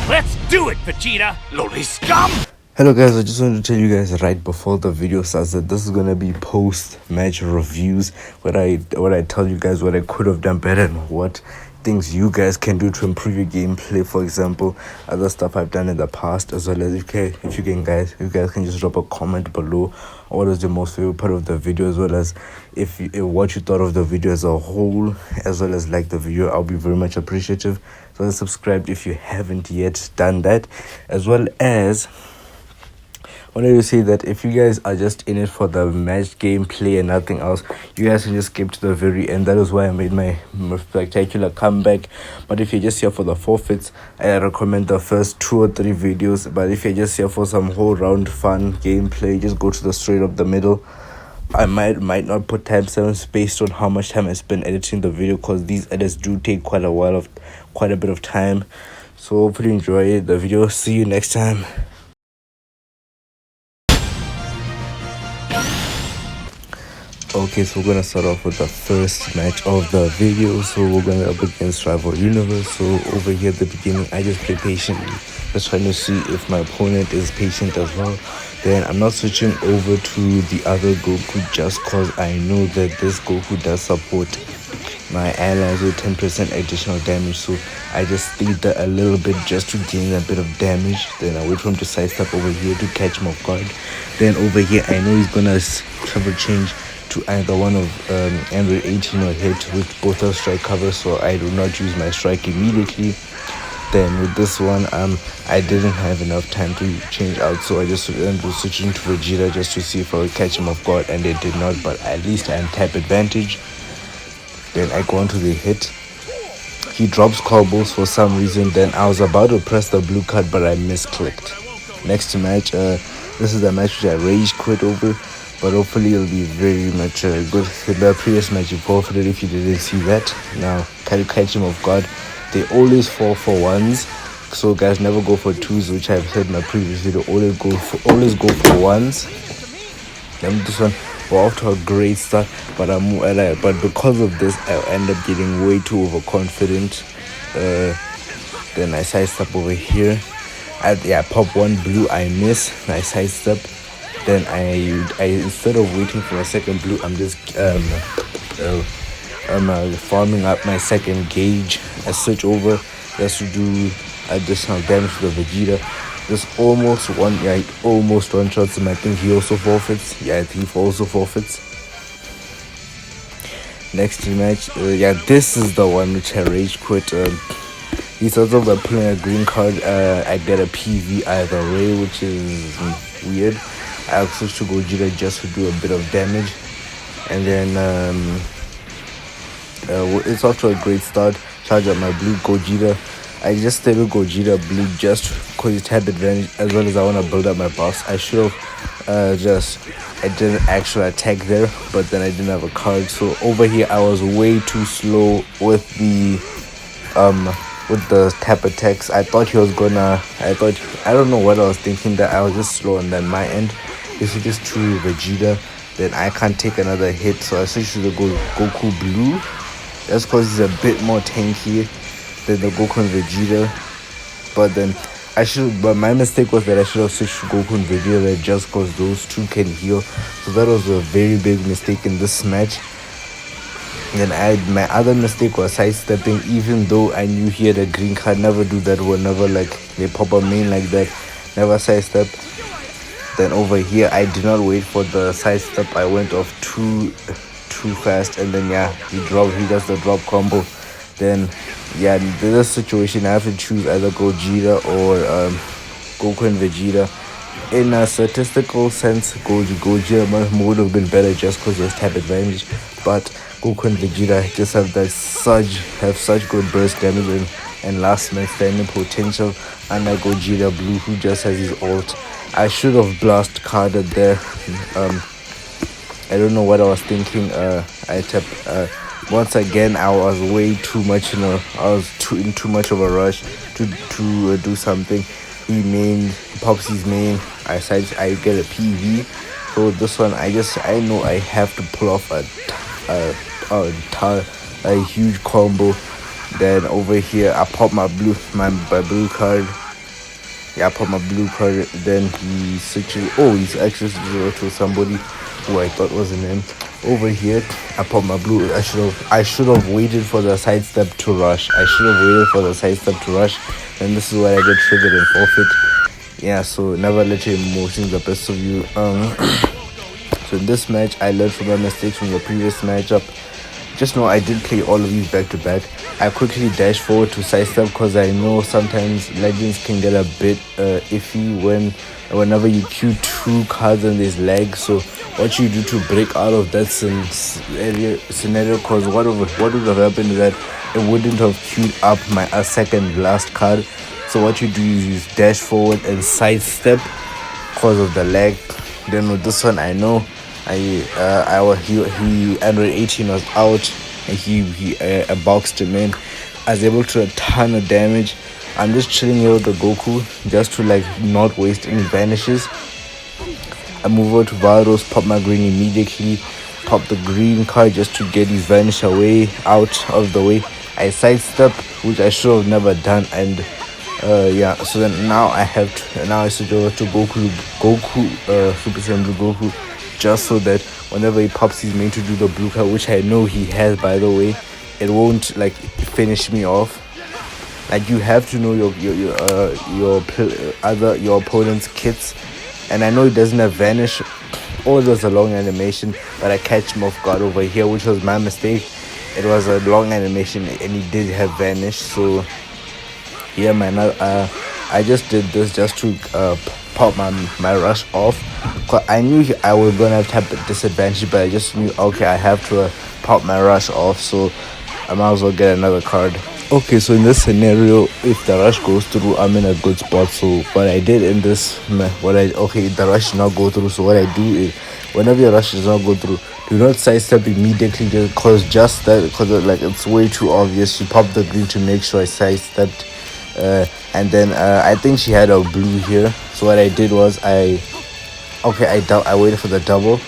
Let's do it, Vegeta! Loli scum! Hello guys, I just wanted to tell you guys right before the video starts that this is gonna be post-match reviews where I tell you guys what I could have done better and what things you guys can do to improve your gameplay. For example, other stuff I've done in the past, as well as if you guys can just drop a comment below what was the most favorite part of the video, as well as if what you thought of the video as a whole, as well as like the video. I'll be very much appreciative. So subscribe if you haven't yet done that, as well as I wanted to say that if you guys are just in it for the match gameplay and nothing else, you guys can just skip to the very end. That is why I made my spectacular comeback. But if you're just here for the forfeits, I recommend the first 2 or 3 videos. But if you're just here for some whole round fun gameplay, just go to the straight up the middle. I might not put timestamps based on how much time I spend editing the video, because these edits do take quite a bit of time. So hopefully you enjoy the video. See you next time. Okay, so we're gonna start off with the first match of the video. So we're gonna up against Rival Universe. So over here at the beginning, I just play patiently, just trying to see if my opponent is patient as well. Then I'm not switching over to the other Goku just cause I know that this Goku does support my allies with 10% additional damage. So I just stayed there a little bit just to gain a bit of damage. Then I wait for him to sidestep over here to catch him off guard. Then over here, I know he's gonna cover change to either one of Android 18 or hit with both of strike cover, so I do not use my strike immediately. Then with this one, I didn't have enough time to change out, so I just ended up switching to Vegeta just to see if I would catch him off guard, and it did not, but at least I am tap advantage. Then I go on to the hit. He drops combos for some reason. Then I was about to press the blue card, but I misclicked. Next match, this is the match which I rage quit over, but hopefully it'll be very much good. The previous match you forfeited if you didn't see that. Now can you catch him off guard? They always fall for 1s, so guys, never go for 2s, which I've said in my previous video. Always go for 1s. Then this one, we're off to a great start, but because of this I end up getting way too overconfident. Then I sidestep over here. I pop 1 blue, I miss, I sidestep. Then I instead of waiting for a second blue, I'm just farming up my second gauge. I switch over just to do additional damage to the Vegeta. Just almost one shots him. I think he also forfeits. Yeah, I think he also forfeits. Next match, this is the one which I rage quit. He starts off by pulling a green card. I get a PV either way, which is weird. I'll switch to Gogeta just to do a bit of damage, and then it's off to a great start. Charge up my blue Gogeta. I just stay with Gogeta blue just because he's had advantage, as well as I want to build up my buffs. I should have I didn't actually attack there, but then I didn't have a card. So over here I was way too slow with the tap attacks. I thought he was gonna, I don't know what I was thinking, that I was just slow, and then my end is just true Vegeta. Then I can't take another hit, so I switched to the Goku blue. That's because he's a bit more tanky than the Goku and Vegeta. But my mistake was that I should have switched to Goku and Vegeta just because those two can heal. So that was a very big mistake in this match. And then my other mistake was sidestepping, even though I knew he had a green card. Never do that. Whenever they pop a main like that, never sidestep. Then over here I did not wait for the sidestep. I went off too fast, and then he does the drop combo. Then in this situation I have to choose either Gogeta or Goku and Vegeta. In a statistical sense, Gogeta would have been better just because he has tap advantage, but Goku and Vegeta just have such good burst damage and last man standing potential, unlike Gogeta blue, who just has his ult. I should have blast carded there. I don't know what I was thinking. I tapped once again. I was way too much in too much of a rush to do something. He pops his main. I get a PV. So this one, I know I have to pull off a huge combo. Then over here I pop my blue card. Yeah, I pop my blue card. Then he switches. Oh, he's actually switching to somebody who I thought was an him. Over here, I pop my blue. I should have waited for the sidestep to rush. I should have waited for the sidestep to rush. And this is where I get triggered and forfeit. Yeah, so never let your emotions the best of you. So in this match, I learned from my mistakes from the previous matchup. Just know I did play all of these back to back. I quickly dash forward to sidestep because I know sometimes legends can get a bit iffy whenever you queue two cards and there's lag. So what you do to break out of that scenario, because what would have happened is that it wouldn't have queued up my second last card. So what you do is you dash forward and sidestep because of the lag. Then with this one, I know he Android 18 was out and he boxed him in. I was able to do a ton of damage. I'm just chilling here with the Goku just to like not waste any vanishes. I move over to Vados, pop my green immediately, pop the green card just to get his vanish away out of the way. I sidestep, which I should have never done, and yeah. So then now I switch over to Goku, Super Saiyan Blue Goku, just so that whenever he pops his main to do the blue card, which I know he has by the way, it won't like finish me off. Like you have to know your opponent's kits, and I know he doesn't have vanish or there's a long animation, but I catch him off guard over here, which was my mistake. It was a long animation and he did have vanish, so yeah man, I just did this just to pop my rush off. Cause I knew I was gonna have type of disadvantage, but I just knew okay I have to pop my rush off, so I might as well get another card. Okay, so in this scenario, if the rush goes through, I'm in a good spot. So what I did in this, the rush did not go through. So what I do is, whenever your rush does not go through, do not sidestep immediately because like it's way too obvious. You pop the green to make sure I sidestepped, and then I think she had a blue here. So what I did was I waited for the double,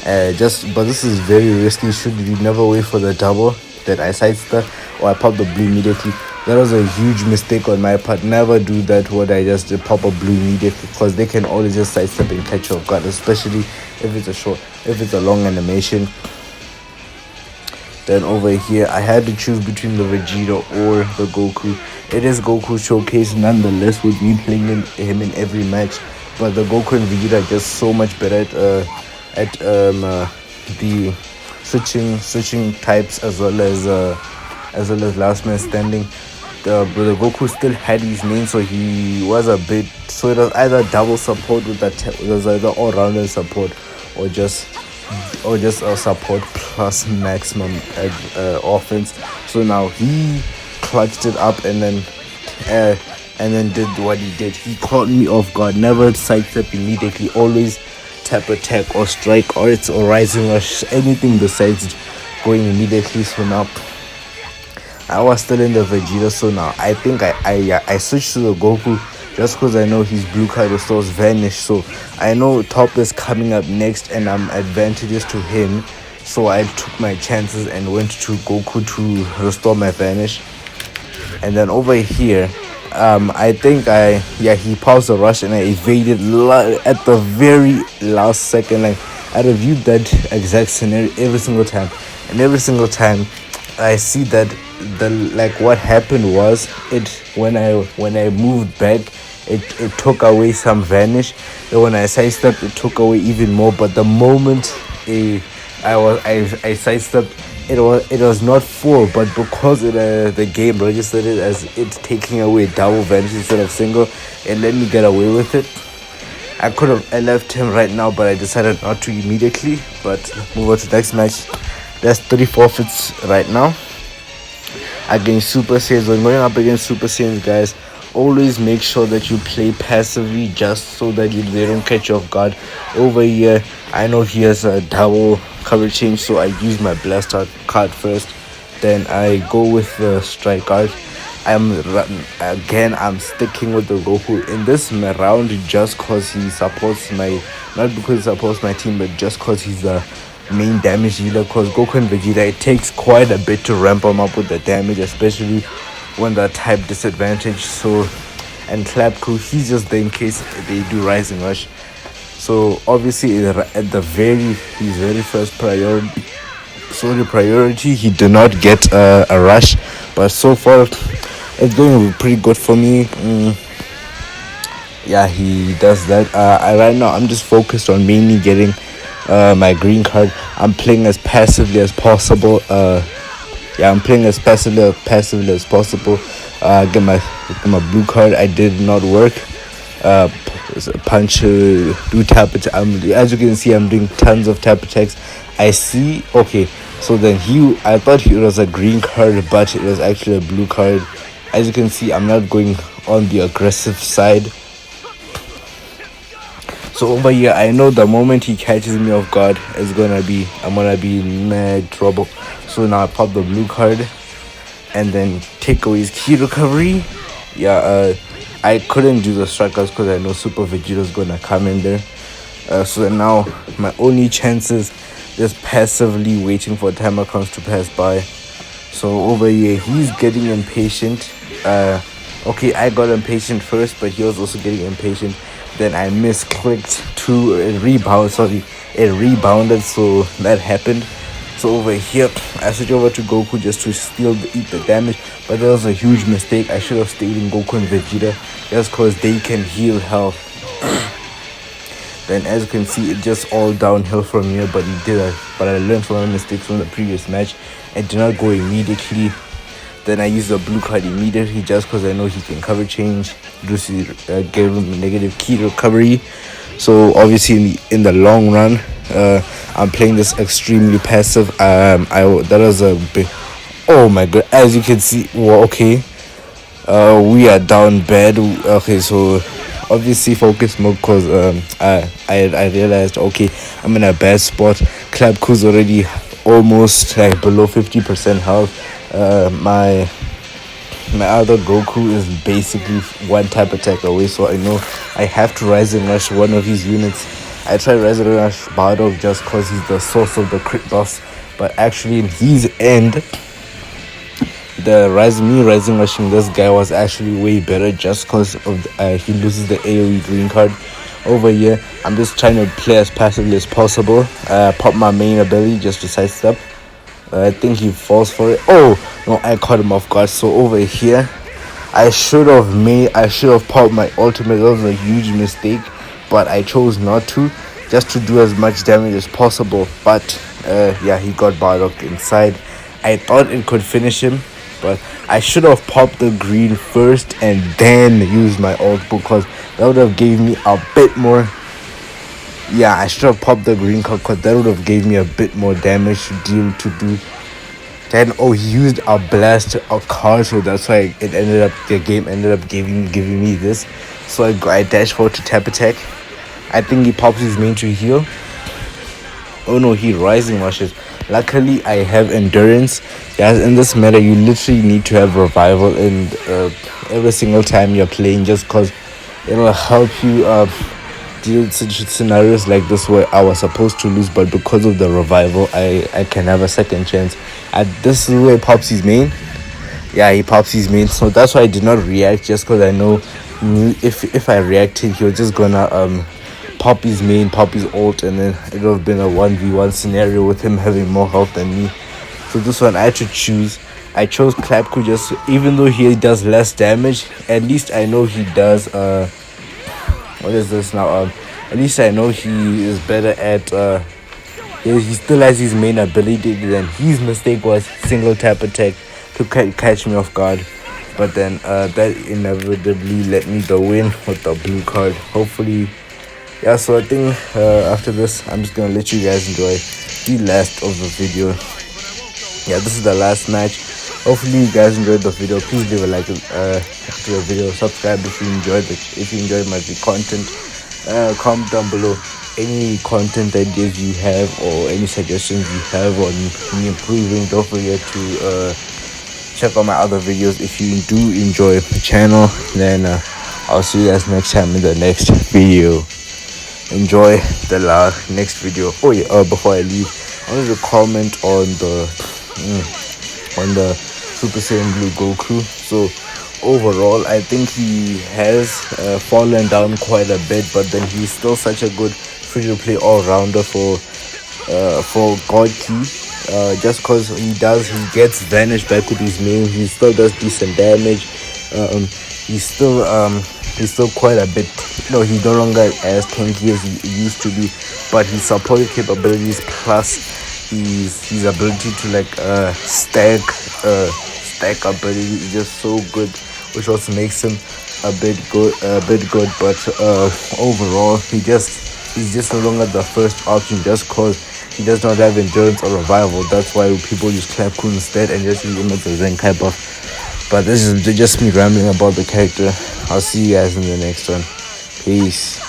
but this is very risky. You never wait for the double. That I sidestep or I pop the blue immediately. That was a huge mistake on my part. Never do that. What I just did, pop a blue immediately, because they can always just sidestep and catch you off guard, especially if it's a long animation. Then over here, I had to choose between the Vegeta or the Goku. It is Goku showcase nonetheless, with me playing him in every match. But the Goku and Vegeta are just so much better at the switching types as well as last man standing. The Goku still had his name, so he was a bit. So it was either double support with that. It was either all rounder support or just a support plus maximum offense. So now he clutched it up and then did what he did. He caught me off guard. Never sidestep immediately. Always tap attack or strike or rising rush, anything besides going immediately. So now I was still in the Vegeta, so now I think I switched to the Goku just because I know his blue card restores vanish. So I know top is coming up next and I'm advantageous to him, so I took my chances and went to Goku to restore my vanish. And then over here, I think he paused the rush and I evaded at the very last second. Like I reviewed that exact scenario every single time, and every single time I see that what happened was when I moved back, it took away some vanish. Then when I sidestepped, it took away even more. But the moment I sidestepped, it was not full, but because the game registered it as it taking away double vanish instead of single, it let me get away with it. I left him right now, but I decided not to immediately. But move on to the next match. That's 3 forfeits right now against Super Saiyans. When going up against Super Saiyans, guys, always make sure that you play passively just so that they don't catch you off guard. Over here, I know he has a double cover change, so I use my blaster card first, then I go with the strike card. I'm sticking with the Goku in this round just cause he supports not because he supports my team, but just cause he's the main damage dealer. Cause Goku and Vegeta, it takes quite a bit to ramp him up with the damage, especially when they're type disadvantage. So and Clapku, he's just there in case they do Rising Rush. So obviously at his very first priority, he did not get a rush, but so far it's going pretty good for me. Yeah, he does that. Right now I'm just focused on mainly getting my green card. I'm playing as passively as possible. I'm playing as passively as possible. Get my blue card. I did not work. Punch, do tap attack. As you can see, I'm doing tons of tap attacks. I see. Okay, so then I thought it was a green card, but it was actually a blue card. As you can see, I'm not going on the aggressive side. So over here, I know the moment he catches me off guard, I'm gonna be in mad trouble. So now I pop the blue card and then take away his key recovery. I couldn't do the strikers because I know Super Vegeta's gonna come in there. So then now my only chance is just passively waiting for timer counts to pass by. So over here, he's getting impatient. Okay, I got impatient first, but he was also getting impatient. Then I misclicked to a rebound. It rebounded, so that happened. So over here, I switch over to Goku just to eat the damage. But that was a huge mistake. I should have stayed in Goku and Vegeta just because they can heal health. Then as you can see, it just all downhill from here. But I learned from my mistakes from the previous match. I did not go immediately. Then I use the blue card immediately just because I know he can cover change. Just give him a negative key recovery. So obviously in the long run, I'm playing this extremely passive. That was a big. Oh my god! As you can see, okay, we are down bad. Okay, so obviously focus mode because I realized, okay, I'm in a bad spot. Clapku's already almost like below 50% health. My other Goku is basically one tap attack away, so I know I have to Rising Rush one of his units. I tried Rising Rush Bardock just because he's the source of the crit buffs, but actually in his end, Rising Rushing this guy was actually way better just because of he loses the AoE green card. Over here, I'm just trying to play as passively as possible. Pop my main ability just to sidestep. I think he falls for it. Oh no, I caught him off guard. So over here, I should have popped my ultimate. That was a huge mistake, but I chose not to, just to do as much damage as possible. But he got Bardock inside. I thought it could finish him, but I should have popped the green first and then used my ult, because that would have gave me a bit more. Yeah, I should have popped the green card because that would have gave me a bit more damage to do. Then he used a blast a card, so that's why the game ended up giving me this. So I dash forward to tap attack. I think he pops his main to heal. Oh no, he Rising Rushes. Luckily I have endurance. Guys, in this meta you literally need to have revival in every single time you're playing, just because it'll help you deal with scenarios like this where I was supposed to lose, but because of the revival I can have a second chance. This is where he pops his main. Yeah, he pops his main, so that's why I did not react, just because I know if I reacted he was just gonna pop his main, pop his ult, and then it would have been a 1v1 scenario with him having more health than me. So this one I had to choose. I chose Clapku just even though he does less damage, at least I know he does what is this now? At least I know he is better at he still has his main ability. Then his mistake was single tap attack to catch me off guard. But then that inevitably let me the win with the blue card. Hopefully, yeah. So I think after this, I'm just gonna let you guys enjoy the last of the video. Yeah, this is the last match. Hopefully you guys enjoyed the video. Please leave a like to the video. Subscribe if you enjoyed my content. Comment down below any content ideas you have or any suggestions you have on me improving. Don't forget to check out my other videos if you do enjoy the channel. Then I'll see you guys next time in the next video. Enjoy the next video. Oh yeah, before I leave, I wanted to comment on the Super Saiyan Blue Goku. So overall, I think he has fallen down quite a bit, but then he's still such a good free-to-play all-rounder for God Key. Just cause he gets vanished back with his main, he still does decent damage. He's still he's still quite a bit. He's no longer as tanky as he used to be, but his supporting capabilities plus his ability to like stack ability is just so good, which also makes him a bit good. But overall, he's just no longer the first option just cause he does not have endurance or revival. That's why people use Clapcoon instead and just use him as a Zenkai buff. But this is just me rambling about the character. I'll see you guys in the next one. Peace.